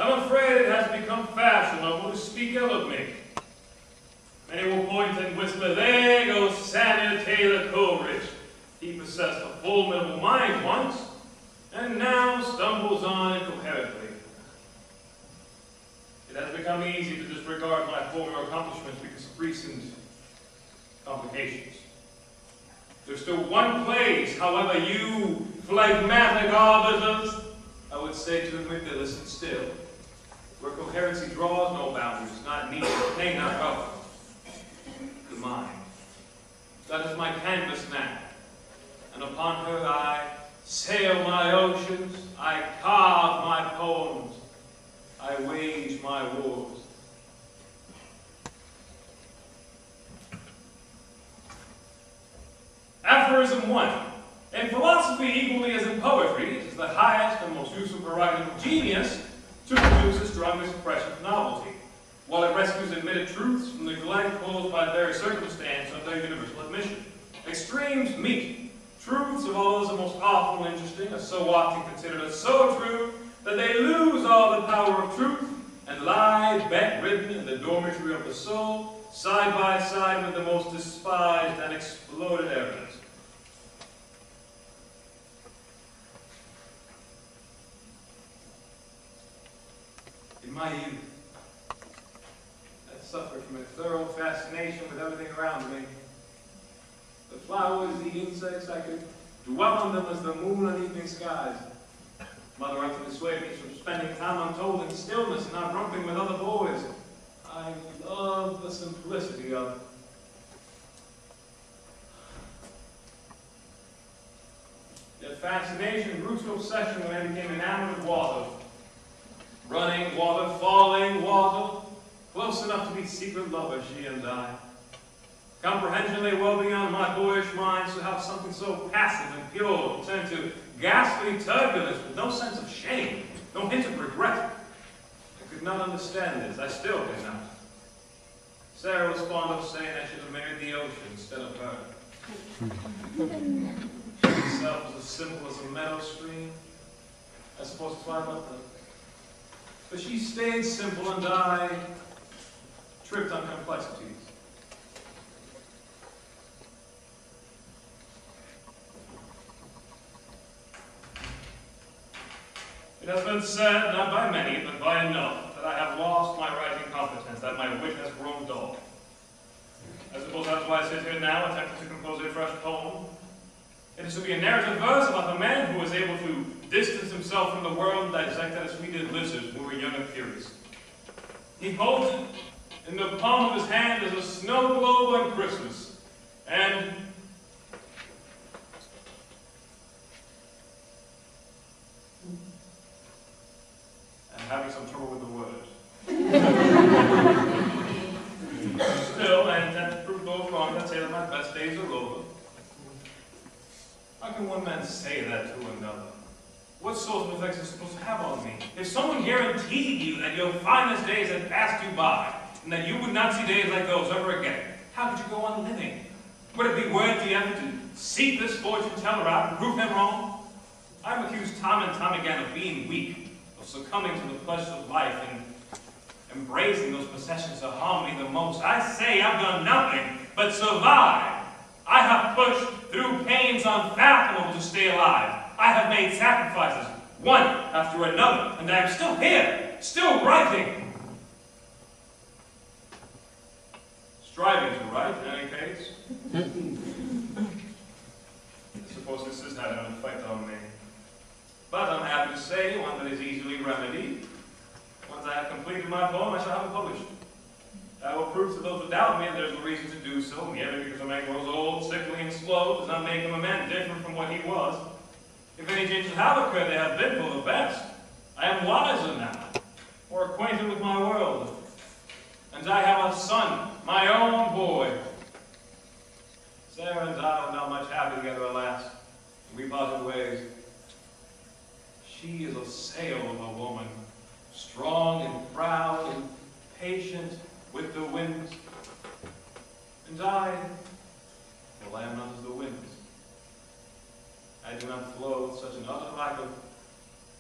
I'm afraid it has become fashionable to speak ill of me. Many will point and whisper, there goes Samuel Taylor Coleridge. He possessed a formidable mind once, and now stumbles on incoherently. It has become easy to disregard my former accomplishments because of recent complications. There's still one place, however, you phlegmatic arbiters, I would say to admit that listen still, where coherency draws no boundaries, not needed, nay, not covered. The mind. That is my canvas now, and upon her I sail my oceans, I carve my poems, I wage my wars. Aphorism 1. In philosophy, equally as in poetry, it is the highest and most useful prerogative of genius to produce the strongest impression of novelty, while it rescues admitted truths from the neglect caused by very circumstance of their universal admission. Extremes meet. Truths of all those the most powerful and interesting are so often considered as so true that they lose all the power of truth and lie bedridden in the dormitory of the soul, side by side with the most despised and exploded evidence. In my youth, I suffered from a thorough fascination with everything around me. The flowers, the insects, I could dwell on them as the moon on evening skies. Mother often dissuaded me from spending time untold in stillness and not romping with other boys. I love the simplicity of it. Yet fascination grew to obsession when I became enamored of water. Running water, falling water, close enough to be secret lovers, she and I. Comprehension lay well beyond my boyish mind, so how something so passive and pure turned to ghastly turbulence with no sense of shame, no hint of regret. I could not understand this. I still did not. Sarah was fond of saying I should have married the ocean instead of her. She herself was as simple as a meadow stream. I suppose that's why I loved her. But she stayed simple and I tripped on complexities. It has been said, not by many, but by enough, that I have lost my writing competence, that my wit has grown dull. I suppose that's why I sit here now, attempting to compose a fresh poem. It is to be a narrative verse about a man who was able to distance himself from the world and dissect it as we did lizards when we were young and curious. He holds it in the palm of his hand as a snow globe on Christmas, and I'm having some trouble with the word. Still, I intend to prove both wrong and say that my best days are over. How can one man say that to another? What sort of effects is it supposed to have on me? If someone guaranteed you that your finest days had passed you by, and that you would not see days like those ever again, how could you go on living? Would it be worth the effort to seek this fortune teller out and prove him wrong? I'm accused time and time again of being weak, of succumbing to the pleasures of life and embracing those possessions that harm me the most. I say I've done nothing but survive. I have pushed through pains unfathomable to stay alive. I have made sacrifices, one after another, and I am still here, still writing. Striving to write, in any case. I suppose this is having an effect on me. But I'm happy to say one that is easily remedied. Once I have completed my poem, I shall have it published. I will prove to those who doubt me that there's a reason to do so, merely because a man grows old, sickly, and slow does not make him a man different from what he was. If any changes have occurred, they have been for the best. I am wiser now, more acquainted with my world. And I have a son, my own boy. Sarah and I are not much happy together, alas. We parted ways. She is a sail of a woman, strong and proud and patient with the winds. And I, well, I am not as the winds. I do not flow with such an utter lack of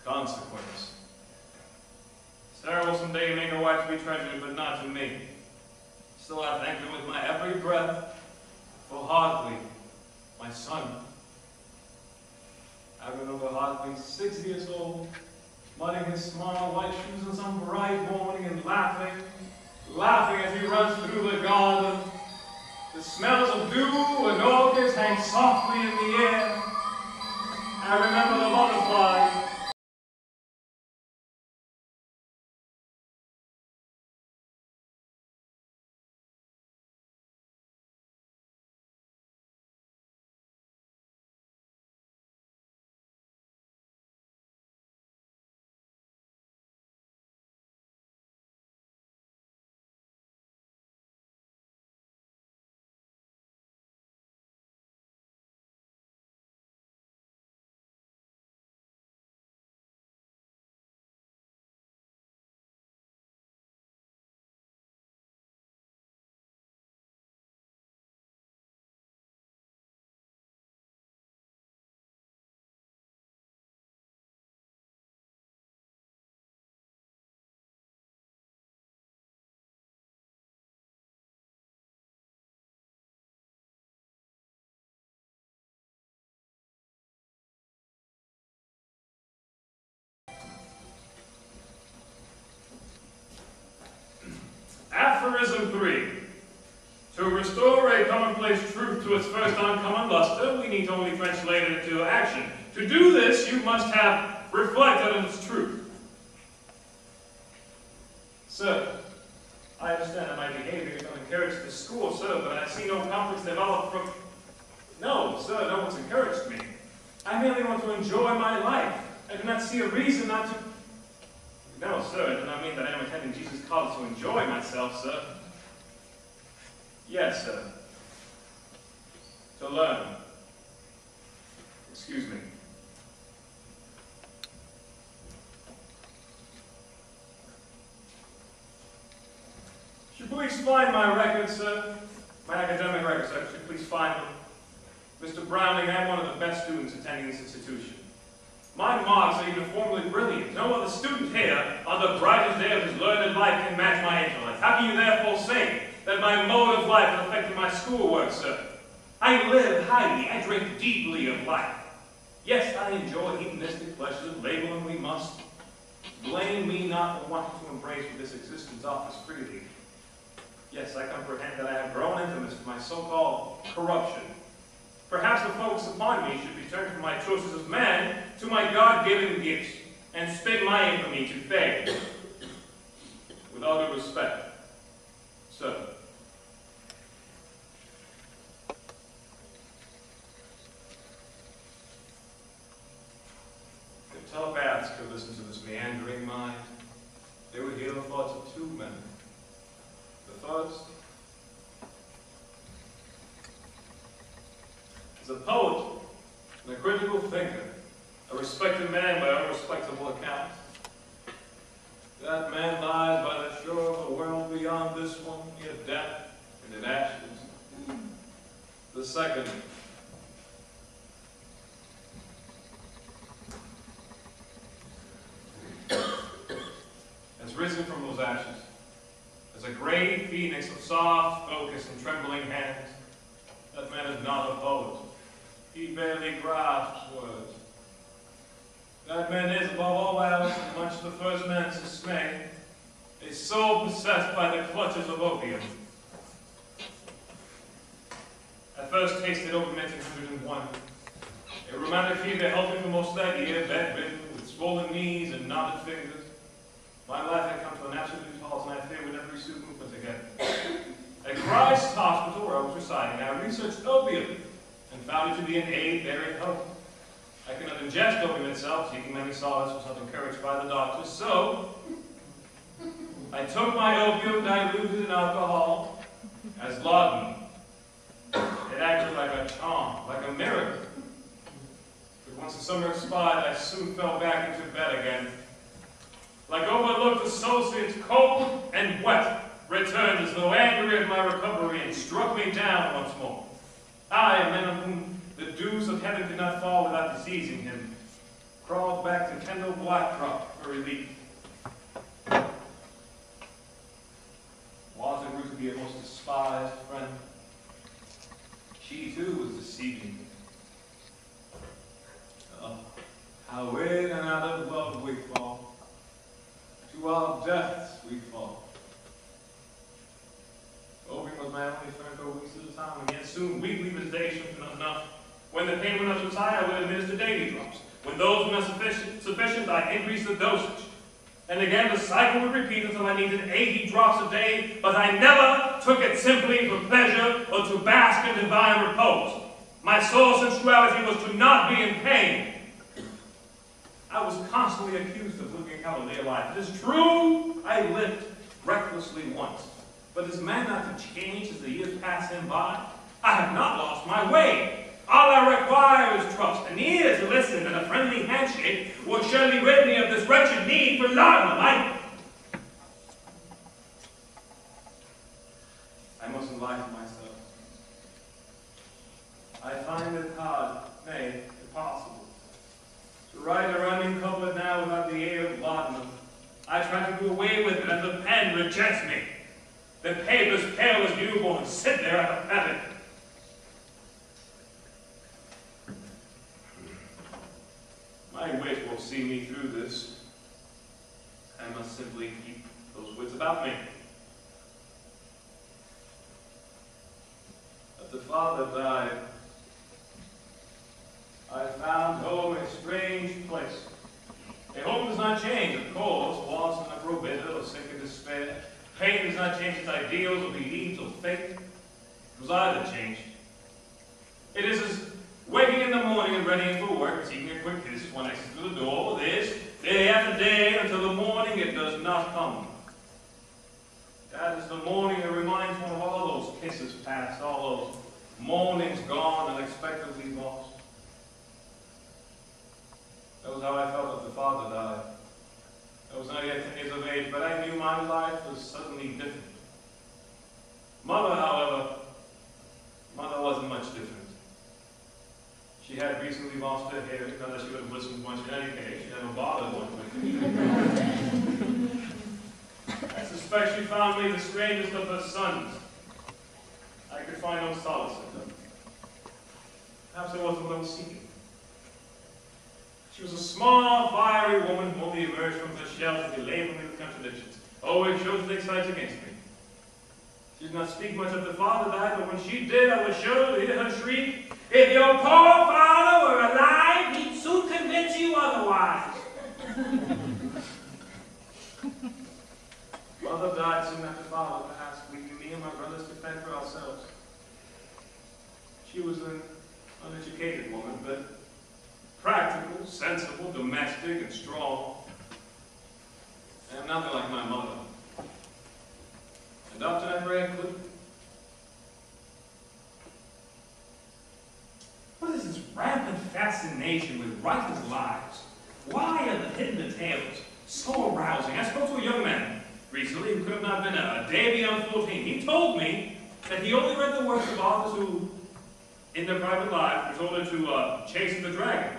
consequence. treasured, but not to me. Still I thank him with my every breath for Hartley, my son. I remember Hartley 6 years old, mudding his small white shoes on some bright morning and laughing as he runs through the garden. The smells of dew and orchids hang softly in the air. I remember the butterflies. Aphorism 3. To restore a commonplace truth to its first uncommon luster, we need only translate it into action. To do this, you must have reflected on its truth. Sir, I understand that my behavior is unencouraged at school, sir, but I see no conflicts develop from... No, sir, no one's encouraged me. I merely want to enjoy my life. I do not see a reason not to... No, sir, I do not mean that I am attending Jesus' call to enjoy myself, sir. Yes, sir. To learn. Excuse me. Should you please find my records, sir? My academic records, sir. Should you please find them? Mr. Browning, I am one of the best students attending this institution. My marks are uniformly brilliant. No other student here, on the brightest day of his learned life, can match my intellect. How can you therefore say that my mode of life has affected my schoolwork, sir? I live highly, I drink deeply of life. Yes, I enjoy hedonistic pleasures, label them we must. Blame me not for wanting to embrace what this existence offers freely. Yes, I comprehend that I have grown infamous for my so-called corruption. Perhaps the focus upon me should be turned from my choices of man to my God-given gifts, and spin my infamy to fame. With all due respect, sir. If telepaths could listen to this meandering mind, they would hear the thoughts of two men. The first is a poet and a critical thinker, a respected man by all respectable accounts. That man lies by the shore of a world beyond this one, near death and in ashes. The second has risen from those ashes as a gray phoenix of soft focus and trembling hands. That man is not a poet. He barely grasps words. That man is, above all else, and much to the first man's dismay, a soul possessed by the clutches of opium. I first tasted opium in 1901. A rheumatic fever held me for most that year, bedridden, with swollen knees and knotted fingers. My life had come to an absolute halt, and I fear would never resume movement again. At Christ Hospital, where I was residing, I researched opium, and found it to be an aid very helpful. I could not ingest opium itself, seeking many solace was not encouraged by the doctors, so I took my opium diluted in alcohol as laudanum. It acted like a charm, like a miracle. But once the summer expired, I soon fell back into bed again. Like overlooked associates, cold and wet, returned as though angry at my recovery and struck me down once more. I, a man on whom the dews of heaven could not fall without diseasing him, crawled back to Kendall Blackrock for relief. despised friend. She too was deceiving me. Oh, how in and out of love we fall. To our deaths we fall. Opium was my only friend for weeks at a time, and yet soon weekly visitation was not enough. When the pain would not subside, I would administer daily drops. When those were not sufficient, I increased the dosage. And again, the cycle would repeat until I needed 80 drops a day, but I never took it simply for pleasure or to bask in divine repose. My sole sensuality was to not be in pain. I was constantly accused of living a cavalier life. It is true, I lived recklessly once. But is man not to change as the years pass him by? I have not lost my way. All I require is trust, an ear to listen, and a friendly handshake will surely rid me of this wretched need for laudanum. I mustn't lie to myself. I find it hard, nay, impossible, to write a running couplet now without the aid of laudanum. I try to do away with it, and the pen rejects me. The paper's pale as newborns sit there apathetic. My wit will see me through this. I must simply keep those wits about me. But the father died. I found home a strange place. A home does not change, of course. Wants never grow bitter or sink in despair. Pain does not change its ideals or beliefs or fate. It was I that changed. It is as waking in the morning and readying for work, seeking a quick kiss when exit to the door. This, day after day, until the morning, it does not come. That is the morning that reminds one of all those kisses past, all those mornings gone, unexpectedly lost. That was how I felt after father died. I was not yet 10 years of age, but I knew my life was suddenly different. Mother, however, Mother wasn't much different. She had recently lost her hair, not that she would have listened much in any case. She never bothered one with. I suspect she found me the strangest of her sons. I could find no solace in them. Perhaps it wasn't what I was seeking. She was a small, fiery woman who only emerged from her shell to be laden with contradictions, always chose to take sides against me. She did not speak much after father died, but when she did, I was sure to hear her shriek, "If your poor father were alive, he'd soon convince you otherwise." Mother died soon after father passed, leaving me and my brothers to fend for ourselves. She was an uneducated woman, but practical, sensible, domestic, and strong. I am nothing like my mother. And often I pray I could. What is this rampant fascination with writers' lives? Why are the hidden details so arousing? I spoke to a young man recently who could have not been a day beyond 14. He told me that he only read the works of authors who, in their private life, were told to chase the dragon.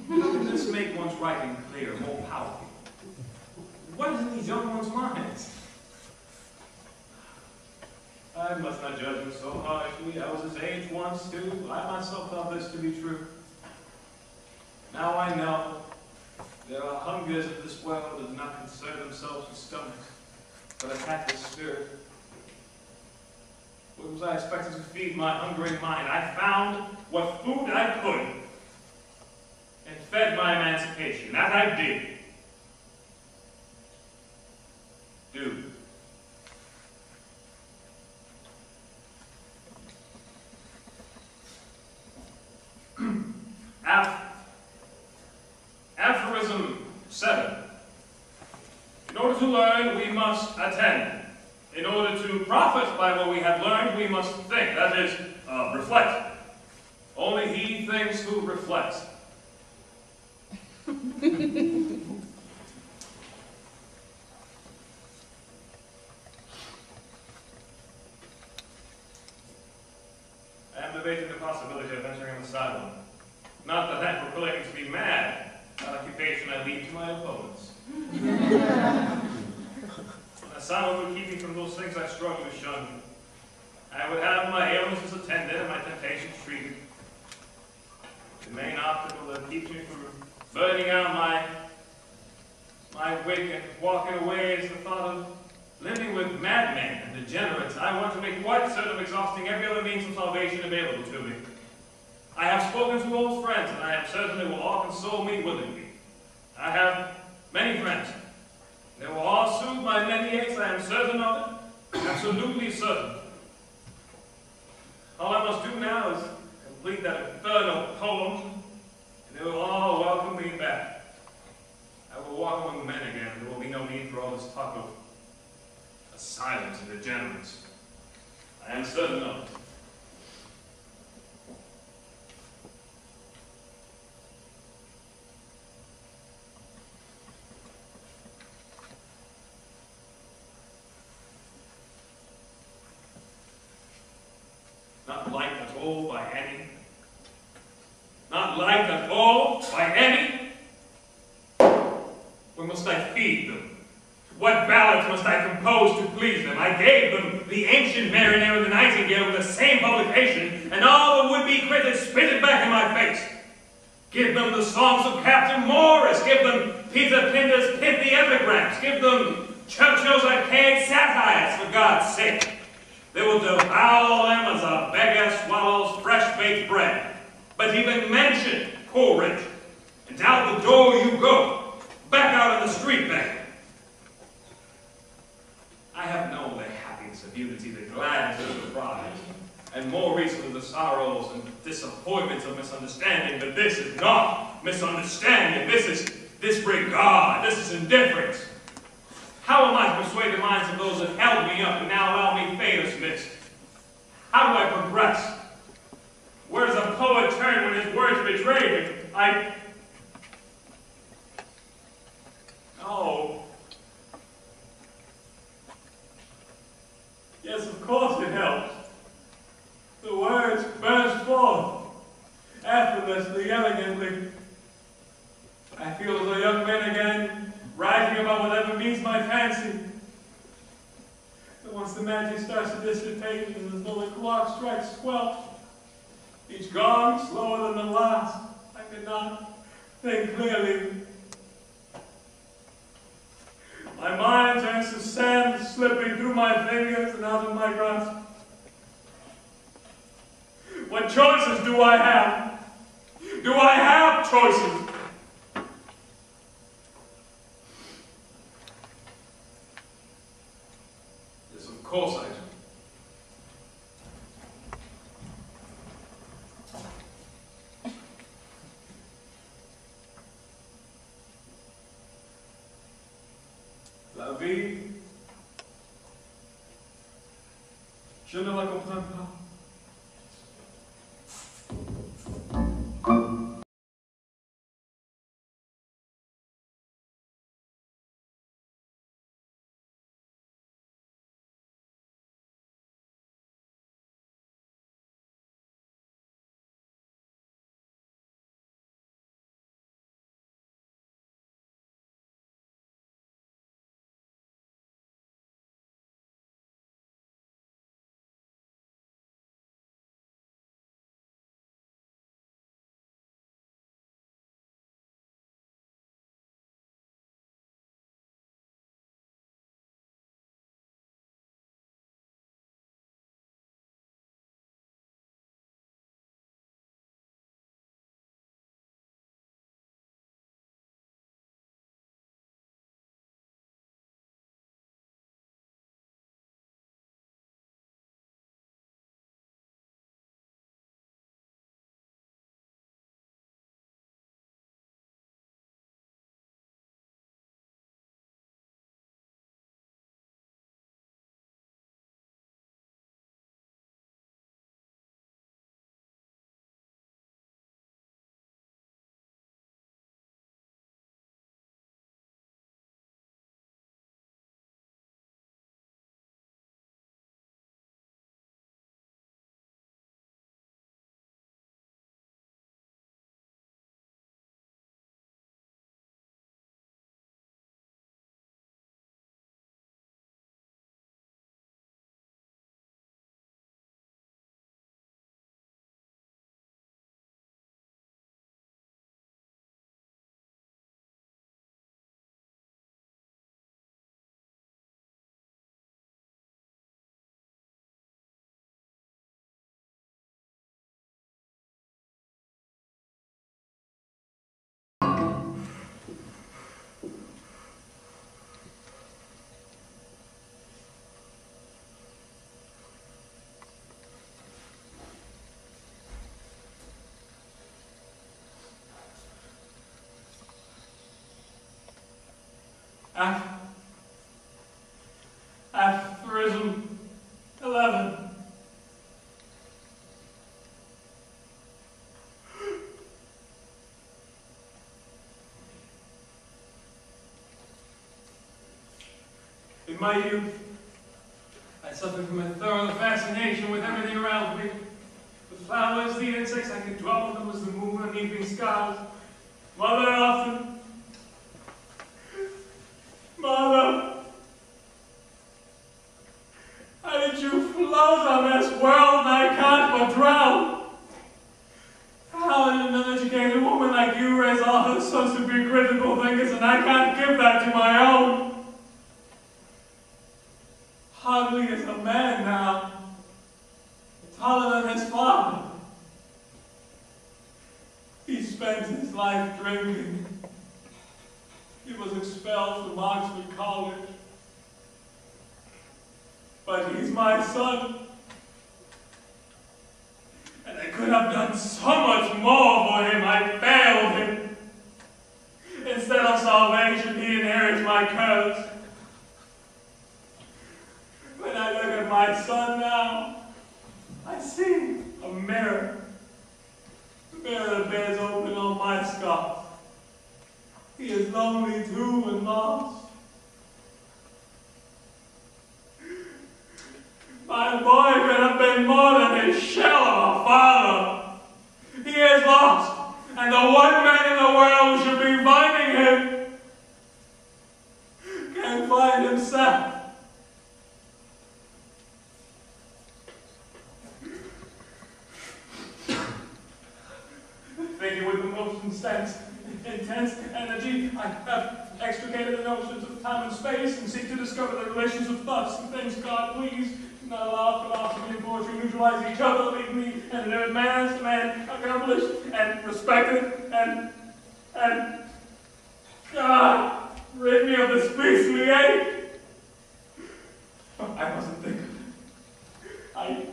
How can this make one's writing clearer, more powerful? What is in these young ones' minds? I must not judge him so harshly. I was his age once, too. I myself felt this to be true. Now I know there are hungers of this world that do not concern themselves with stomachs, but attack the spirit. What was I expected to feed my hungering mind? I found what food I could and fed my emancipation. That I did. Do. Aphorism 7. In order to learn, we must attend. In order to profit by what we have learned, we must think. That is, reflect. Only he thinks who reflects. I am debating the possibility of venturing on the sideline. Not that I'm proclaiming to be mad, an occupation I leave to my opponents. When I someone would keep me from those things I struggle to shun. I would have my ailments attended and my temptations treated. The main obstacle that keeps me from burning out my wick and walking away is the thought of living with madmen and degenerates. I want to make quite certain of exhausting every other means of salvation available to me. I have spoken to old friends, and I am certain they will all console me willingly. I have many friends. They will all soothe my many aches, I am certain of it, absolutely certain. All I must do now is complete that infernal poem, and they will all welcome me back. I will walk among men again, and there will be no need for all this talk of asylums and degenerates. I am certain of it. Not liked at all by any. Not liked at all by any. Where must I feed them? What ballads must I compose to please them? I gave them The Ancient Mariner and The Nightingale with the same publication, and all the would-be critics spit it back in my face. Give them the songs of Captain Morris. Give them Peter Pinder's pithy epigrams. Give them Churchill's archaic satires, for God's sake. They will devour them as a beggar swallows fresh-baked bread. But even mention Coleridge, and out the door you go, back out in the street beggar. I have known the happiness of unity, the gladness of surprise, and more recently the sorrows and disappointments of misunderstanding, but this is not misunderstanding. This is disregard. This is indifference. How am I to persuade the minds of those that held me up and now allow me famous mist? How do I progress? Where does a poet turn when his words betray him? Oh. Yes, of course it helps. The words burst forth, effortlessly, elegantly. I feel as a young man again, rising above whatever meets my fancy. But once the magic starts to dissipate, it is as though the clock strikes 12. Each gong slower than the last. I cannot think clearly. My mind turns to sand slipping through my fingers and out of my grasp. What choices do I have? Do I have choices? Yes, of course I do. La vie, je ne la comprends pas. Aph- Aphorism 11. In my youth, I suffered from a thorough fascination with everything around me. The flowers, the insects, I could dwell on them as the moon on evening skies. Mother often, Mother, how did you float on this world and I can't but drown? How did an uneducated woman like you raise all her sons to be critical thinkers and I can't give that to my own? Hardly is a man now, taller than his father. He spent his life drinking. He was expelled from Oxford College. But he's my son. And I could have done so much more for him. I failed him. Instead of salvation, he inherits my curse. When I look at my son now, I see a mirror. A mirror that bears open all my scars. He is lonely too and lost. My boy could have been more than his shell of a father. He is lost, and the one man in the world who should be finding him can find himself. Thinking with the most intense energy, I have extricated the notions of time and space and seek to discover the relations of thoughts and things. God, please, do not allow philosophy and poetry to neutralize each other. Leave me and live man as a man, accomplished and respected, and God, rid me of this beastly ache. I mustn't think of it.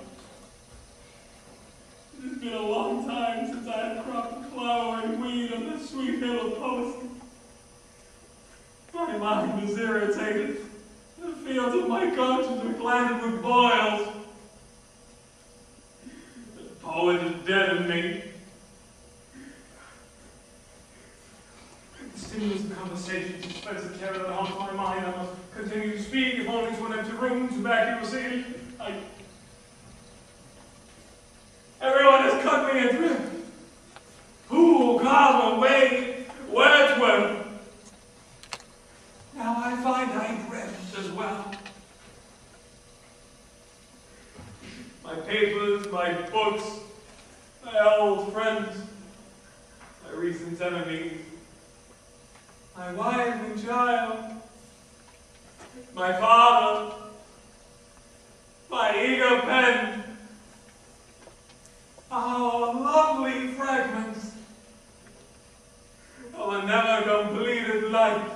It's been a long time since I have cropped flower and weed on the sweet hill of poesy. My mind is irritated. The fields of my conscience are planted with boils. The poet is dead in me. The stimulus of conversation suspends the terror that haunts my mind. I must continue to speak, if only to an empty room, to vacuity. Everyone has cut me adrift. Poole, Carver, Wade, Wordsworth. Now I find I drift as well. My papers, my books, my old friends, my recent enemies, my wife and child, my father, my eager pen, our lovely fragments of a never completed life.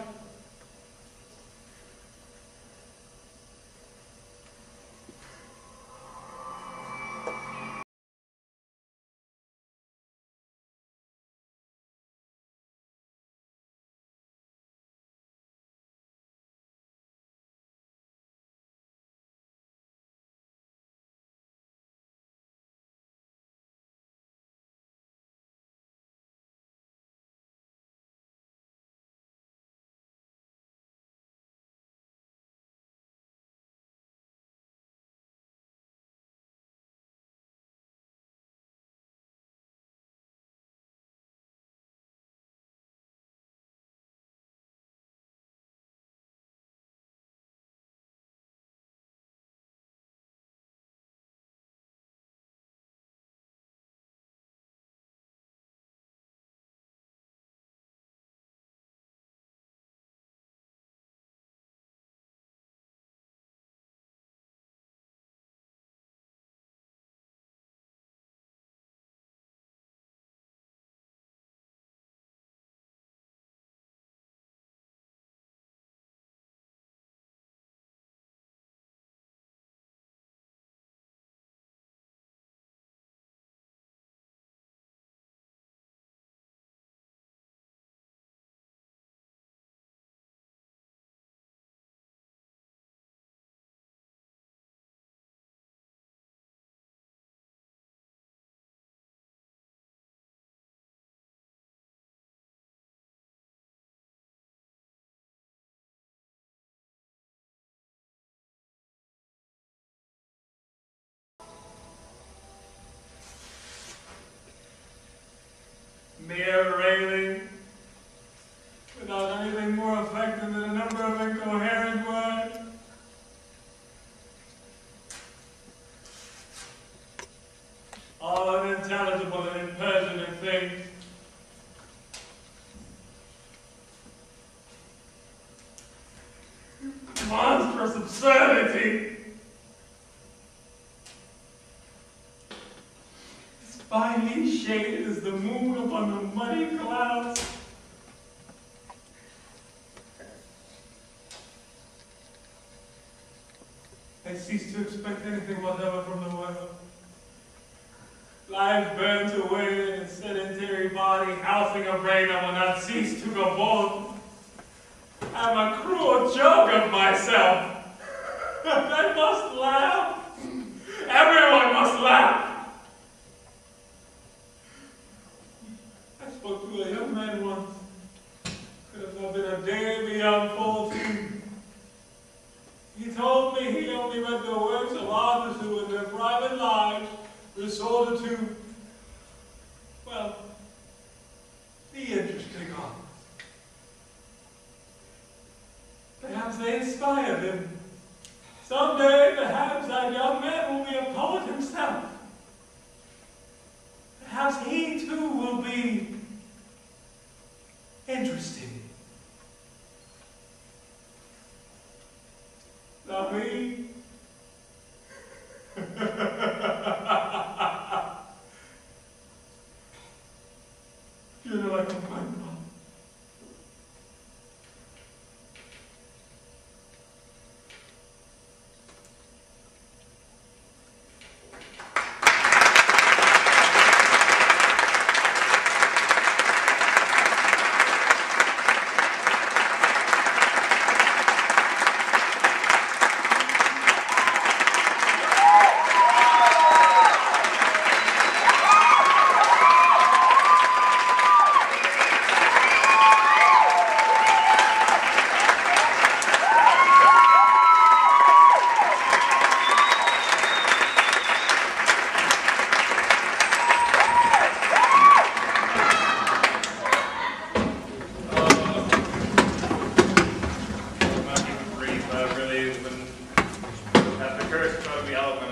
mere railing, without anything more effective than a number of incoherent words. All unintelligible and impertinent things. Monstrous absurdity. As finely shaded as the moon upon the muddy clouds. I cease to expect anything whatever from the world. Life burns away in a sedentary body, housing a brain that will not cease to go forth. I'm a cruel joke of myself. I must laugh. Everyone must laugh. I spoke to a young man once. Could have not been a day beyond 14. He told me he only read the works of authors who in their private lives resorted to, well, the interesting authors. Perhaps they inspired him. Someday, perhaps that young man will be a poet himself. Perhaps he too will be interesting. Not me. You know I can find one. Have the courage to be eloquent.